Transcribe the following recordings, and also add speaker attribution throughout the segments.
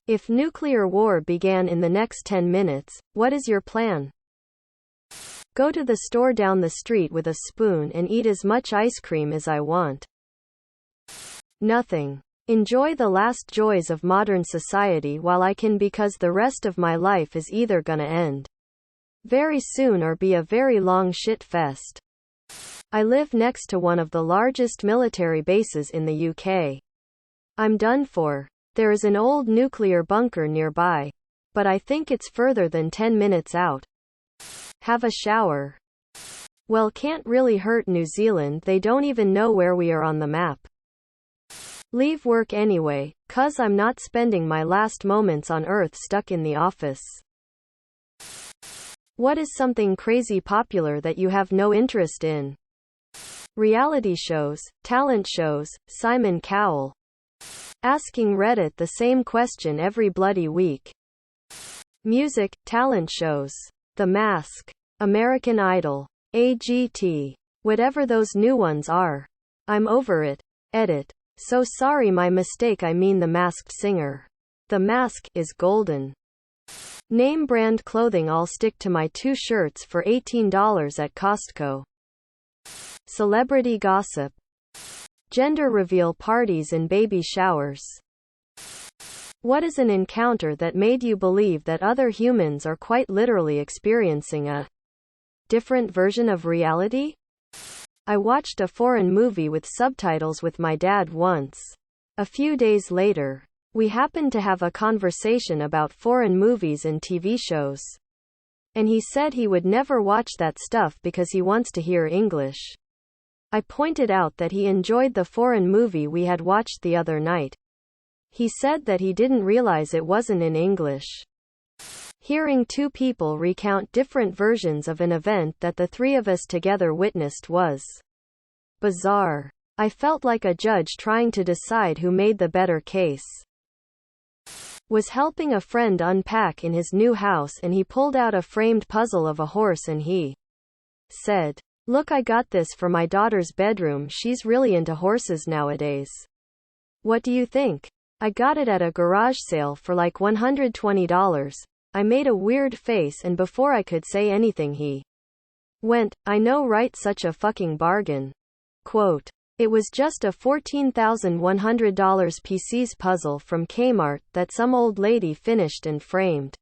Speaker 1: If nuclear war began in the next 10 minutes, what is your plan? Go to the store down the street with a spoon and eat as much ice cream as I want. Nothing. Enjoy the last joys of modern society while I can, because the rest of my life is either gonna end very soon or be a very long shit fest. I live next to one of the largest military bases in the UK. I'm done for. There is an old nuclear bunker nearby, but I think it's further than 10 minutes out. Have a shower. Well, can't really hurt New Zealand, they don't even know where we are on the map. Leave work anyway, 'cause I'm not spending my last moments on Earth stuck in the office. What is something crazy popular that you have no interest in? Reality shows, talent shows, Simon Cowell. Asking Reddit the same question every bloody week. Music, talent shows. The Mask. American Idol. AGT. Whatever those new ones are. I'm over it. Edit. So sorry, my mistake, I mean The Masked Singer. The Mask is golden. Name brand clothing, I'll stick to my 2 shirts for $18 at Costco. Celebrity gossip. Gender reveal parties and baby showers. What is an encounter that made you believe that other humans are quite literally experiencing a different version of reality? I watched a foreign movie with subtitles with my dad once. A few days later, we happened to have a conversation about foreign movies and TV shows. And he said he would never watch that stuff because he wants to hear English. I pointed out that he enjoyed the foreign movie we had watched the other night. He said that he didn't realize it wasn't in English. Hearing 2 people recount different versions of an event that the 3 of us together witnessed was bizarre. I felt like a judge trying to decide who made the better case. Was helping a friend unpack in his new house and he pulled out a framed puzzle of a horse and he said, "Look, I got this for my daughter's bedroom, she's really into horses nowadays. What do you think? I got it at a garage sale for like $120. I made a weird face and before I could say anything he went, "I know, right, such a fucking bargain." Quote. It was just a $14,100 PC's puzzle from Kmart that some old lady finished and framed.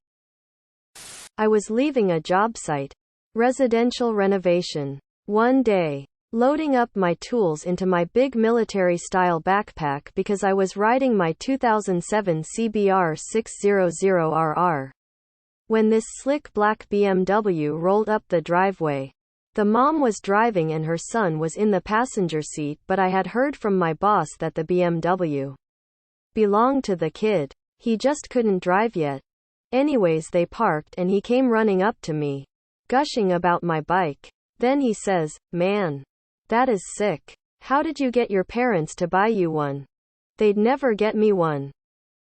Speaker 1: I was leaving a job site. Residential renovation. One day, loading up my tools into my big military-style backpack because I was riding my 2007 CBR 600RR. When this slick black BMW rolled up the driveway. The mom was driving and her son was in the passenger seat, but I had heard from my boss that the BMW belonged to the kid. He just couldn't drive yet. Anyways, they parked and he came running up to me, gushing about my bike. Then he says, "Man, that is sick. How did you get your parents to buy you one? They'd never get me one."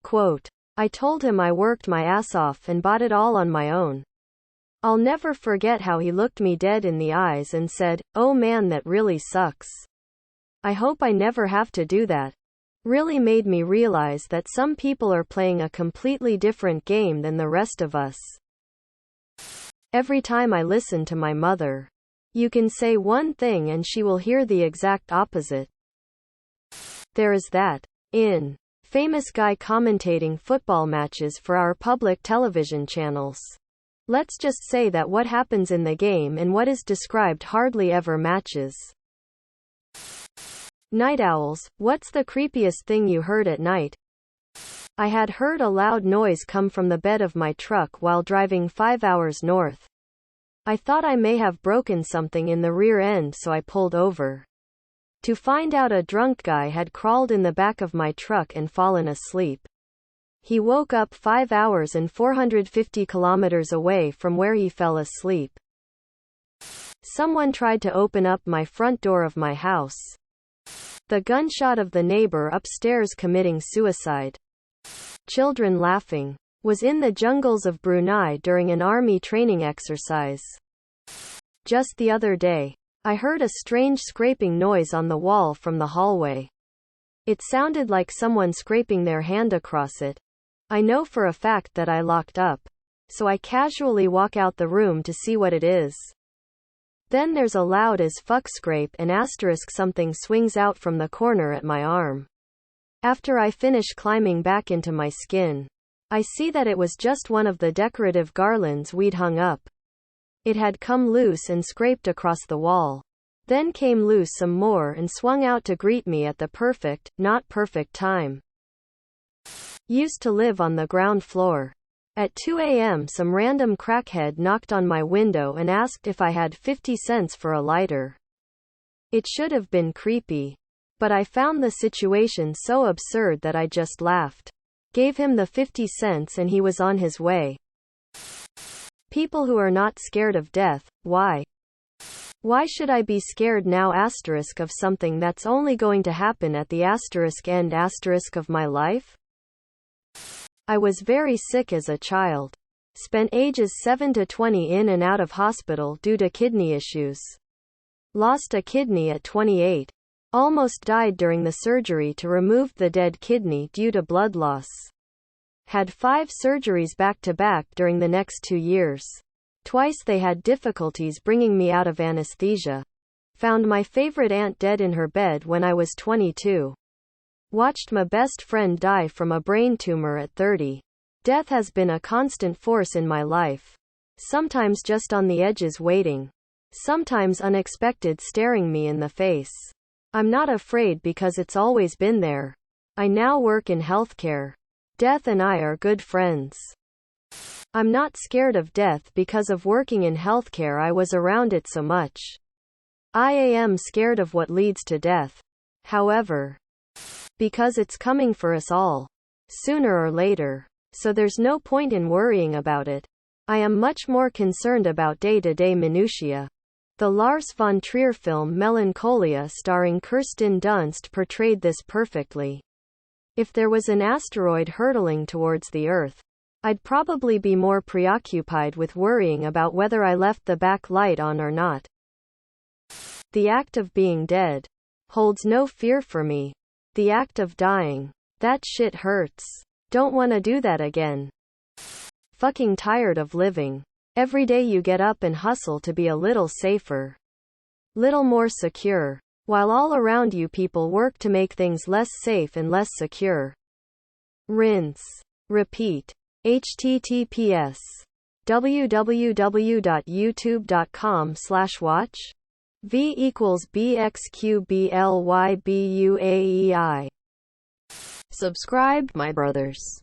Speaker 1: Quote. I told him I worked my ass off and bought it all on my own. I'll never forget how he looked me dead in the eyes and said, "Oh man, that really sucks. I hope I never have to do that." Really made me realize that some people are playing a completely different game than the rest of us. Every time I listen to my mother, you can say one thing and she will hear the exact opposite. There is that famous guy commentating football matches for our public television channels. Let's just say that what happens in the game and what is described hardly ever matches. Night owls. What's the creepiest thing you heard at night? I had heard a loud noise come from the bed of my truck while driving 5 hours north. I thought I may have broken something in the rear end, so I pulled over. To find out a drunk guy had crawled in the back of my truck and fallen asleep. He woke up 5 hours and 450 kilometers away from where he fell asleep. Someone tried to open up my front door of my house. The gunshot of the neighbor upstairs committing suicide. Children laughing. Was in the jungles of Brunei during an army training exercise. Just the other day, I heard a strange scraping noise on the wall from the hallway. It sounded like someone scraping their hand across it. I know for a fact that I locked up. So I casually walk out the room to see what it is. Then there's a loud as fuck scrape and asterisk something swings out from the corner at my arm. After I finish climbing back into my skin, I see that it was just one of the decorative garlands we'd hung up. It had come loose and scraped across the wall. Then came loose some more and swung out to greet me at the perfect, not perfect time. Used to live on the ground floor. At 2 a.m. some random crackhead knocked on my window and asked if I had 50 cents for a lighter. It should have been creepy. But I found the situation so absurd that I just laughed. Gave him the 50 cents and he was on his way. People who are not scared of death, why? Why should I be scared now asterisk of something that's only going to happen at the asterisk end asterisk of my life? I was very sick as a child. Spent ages 7 to 20 in and out of hospital due to kidney issues. Lost a kidney at 28. Almost died during the surgery to remove the dead kidney due to blood loss. Had 5 surgeries back to back during the next 2 years. Twice they had difficulties bringing me out of anesthesia. Found my favorite aunt dead in her bed when I was 22. Watched my best friend die from a brain tumor at 30. Death has been a constant force in my life. Sometimes just on the edges waiting. Sometimes unexpected staring me in the face. I'm not afraid because it's always been there. I now work in healthcare. Death and I are good friends. I'm not scared of death because of working in healthcare. I was around it so much. I am scared of what leads to death. However, because it's coming for us all, sooner or later. So there's no point in worrying about it. I am much more concerned about day-to-day minutiae. The Lars von Trier film Melancholia starring Kirsten Dunst portrayed this perfectly. If there was an asteroid hurtling towards the Earth, I'd probably be more preoccupied with worrying about whether I left the back light on or not. The act of being dead holds no fear for me. The act of dying, that shit hurts. Don't wanna do that again. Fucking tired of living. Every day you get up and hustle to be a little safer. Little more secure. While all around you people work to make things less safe and less secure. Rinse. Repeat. https www.youtube.com/watch v = bxqblybuaei. Subscribe, my brothers.